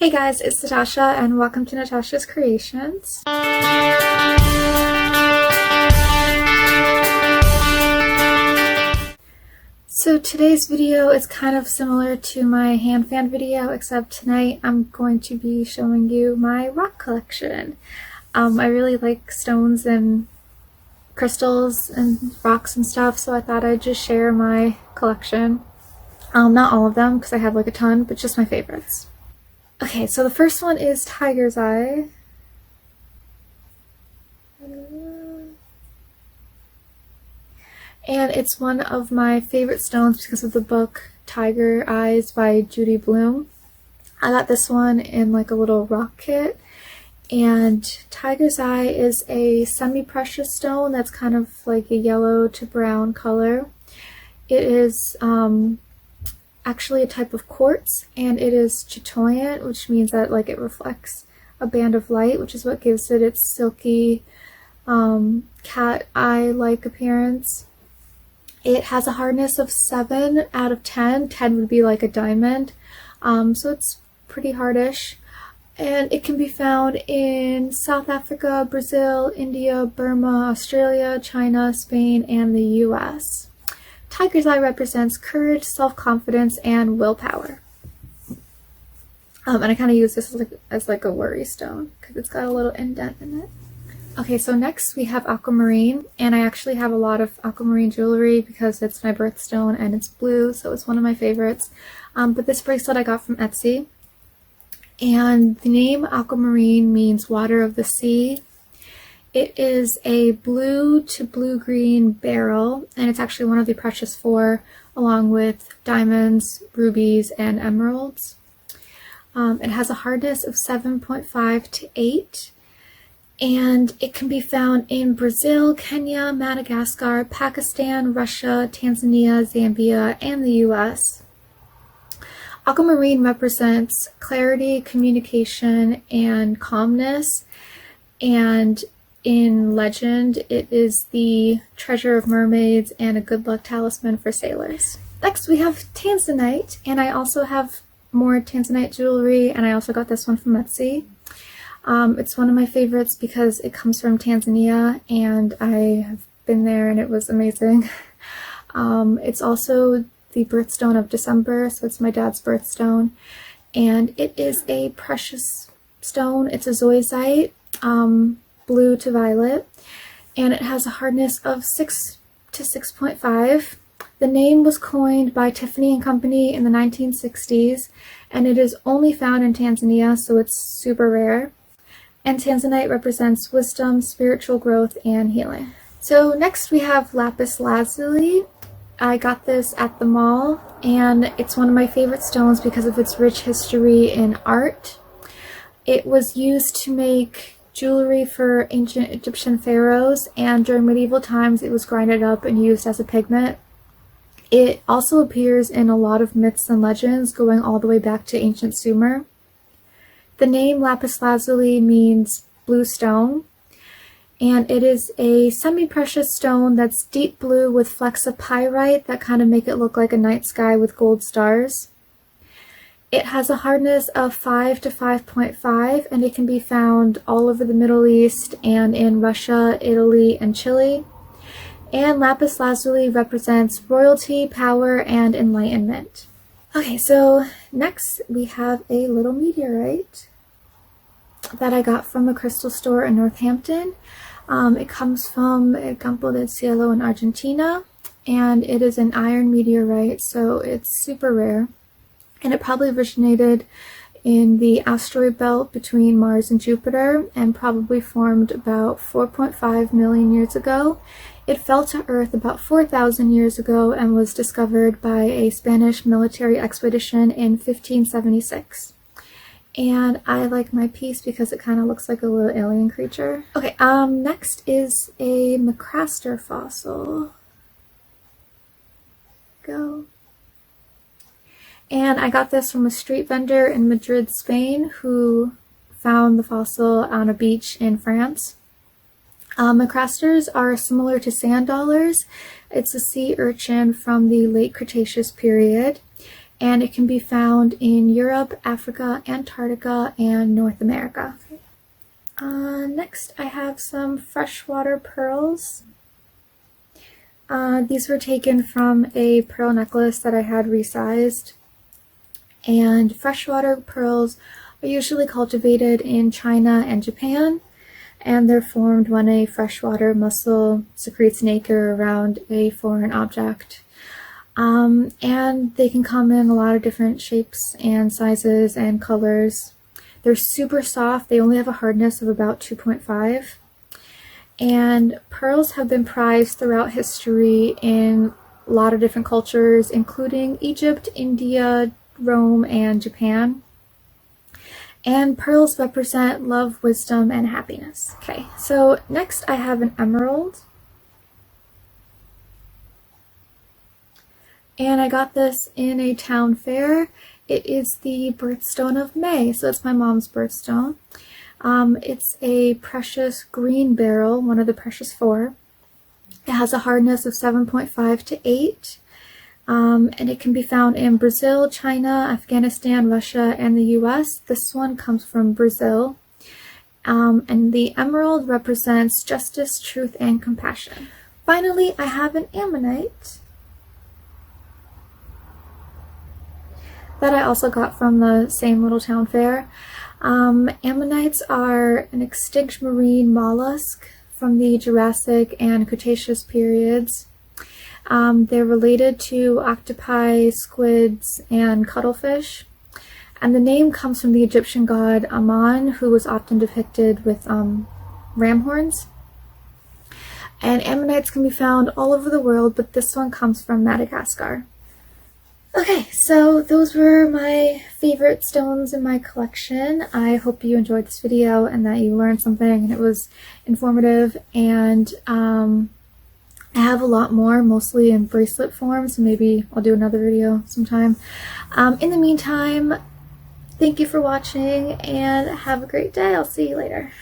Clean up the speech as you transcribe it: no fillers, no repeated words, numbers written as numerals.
Hey guys, it's Natasha and welcome to Natasha's Creations. So today's video is kind of similar to my hand fan video, except tonight I'm going to be showing you my rock collection. I really like stones and crystals and rocks and stuff, so I thought I'd just share my collection. Not all of them because I have like a ton, but just my favorites. Okay, so the first one is Tiger's Eye. And it's one of my favorite stones because of the book Tiger Eyes by Judy Blume. I got this one in like a little rock kit. And Tiger's Eye is a semi-precious stone that's kind of like a yellow to brown color. It is actually a type of quartz, and it is chatoyant, which means that like it reflects a band of light, which is what gives it its silky cat eye-like appearance. It has a hardness of 7 out of 10. 10 would be like a diamond, so it's pretty hardish. And it can be found in South Africa, Brazil, India, Burma, Australia, China, Spain, and the US. Tiger's Eye represents courage, self-confidence, and willpower. And I kind of use this as like a worry stone because it's got a little indent in it. Okay, so next we have Aquamarine, and I actually have a lot of Aquamarine jewelry because it's my birthstone and it's blue, so it's one of my favorites. But this bracelet I got from Etsy, and the name Aquamarine means water of the sea. It is a blue to blue-green beryl, and it's actually one of the precious four, along with diamonds, rubies, and emeralds. It has a hardness of 7.5 to 8, and it can be found in Brazil, Kenya, Madagascar, Pakistan, Russia, Tanzania, Zambia, and the US. Aquamarine represents clarity, communication, and calmness, and in legend, it is the treasure of mermaids and a good luck talisman for sailors. Next we have Tanzanite, and I also have more Tanzanite jewelry, and I also got this one from Etsy. It's one of my favorites because it comes from Tanzania, and I have been there and it was amazing. It's also the birthstone of December, so it's my dad's birthstone, and it is a precious stone. It's a zoisite, blue to violet, and it has a hardness of 6 to 6.5. The name was coined by Tiffany & Company in the 1960s, and it is only found in Tanzania, so it's super rare. And Tanzanite represents wisdom, spiritual growth, and healing. So next we have Lapis Lazuli. I got this at the mall, and it's one of my favorite stones because of its rich history in art. It was used to make jewelry for ancient Egyptian pharaohs, and during medieval times it was grinded up and used as a pigment. It also appears in a lot of myths and legends going all the way back to ancient Sumer. The name Lapis Lazuli means blue stone, and it is a semi-precious stone that's deep blue with flecks of pyrite that kind of make it look like a night sky with gold stars. It has a hardness of 5 to 5.5, and it can be found all over the Middle East and in Russia, Italy, and Chile. And Lapis Lazuli represents royalty, power, and enlightenment. Okay, so next we have a little meteorite that I got from a crystal store in Northampton. It comes from El Campo del Cielo in Argentina, and it is an iron meteorite, so it's super rare. And it probably originated in the asteroid belt between Mars and Jupiter, and probably formed about 4.5 million years ago. It fell to Earth about 4,000 years ago and was discovered by a Spanish military expedition in 1576. And I like my piece because it kind of looks like a little alien creature. Okay, next is a Micraster fossil. Go. And I got this from a street vendor in Madrid, Spain, who found the fossil on a beach in France. Micrasters are similar to sand dollars. It's a sea urchin from the late Cretaceous period, and it can be found in Europe, Africa, Antarctica, and North America. Next, I have some freshwater pearls. These were taken from a pearl necklace that I had resized. And freshwater pearls are usually cultivated in China and Japan, and they're formed when a freshwater mussel secretes nacre around a foreign object. And they can come in a lot of different shapes and sizes and colors. They're super soft. They only have a hardness of about 2.5. And pearls have been prized throughout history in a lot of different cultures, including Egypt, India, Rome, and Japan. And pearls represent love, wisdom, and happiness. Okay, so next I have an emerald. And I got this in a town fair. It is the birthstone of May, so it's my mom's birthstone. It's a precious green beryl, one of the precious 4. It has a hardness of 7.5 to 8. And it can be found in Brazil, China, Afghanistan, Russia, and the US. This one comes from Brazil. And the emerald represents justice, truth, and compassion. Finally, I have an ammonite that I also got from the same little town fair. Ammonites are an extinct marine mollusk from the Jurassic and Cretaceous periods. They're related to octopi, squids, and cuttlefish. And the name comes from the Egyptian god Ammon, who was often depicted with ram horns. And ammonites can be found all over the world, but this one comes from Madagascar. Okay, so those were my favorite stones in my collection. I hope you enjoyed this video and that you learned something and it was informative. And I have a lot more, mostly in bracelet form, so maybe I'll do another video sometime. In the meantime, thank you for watching and have a great day. I'll see you later.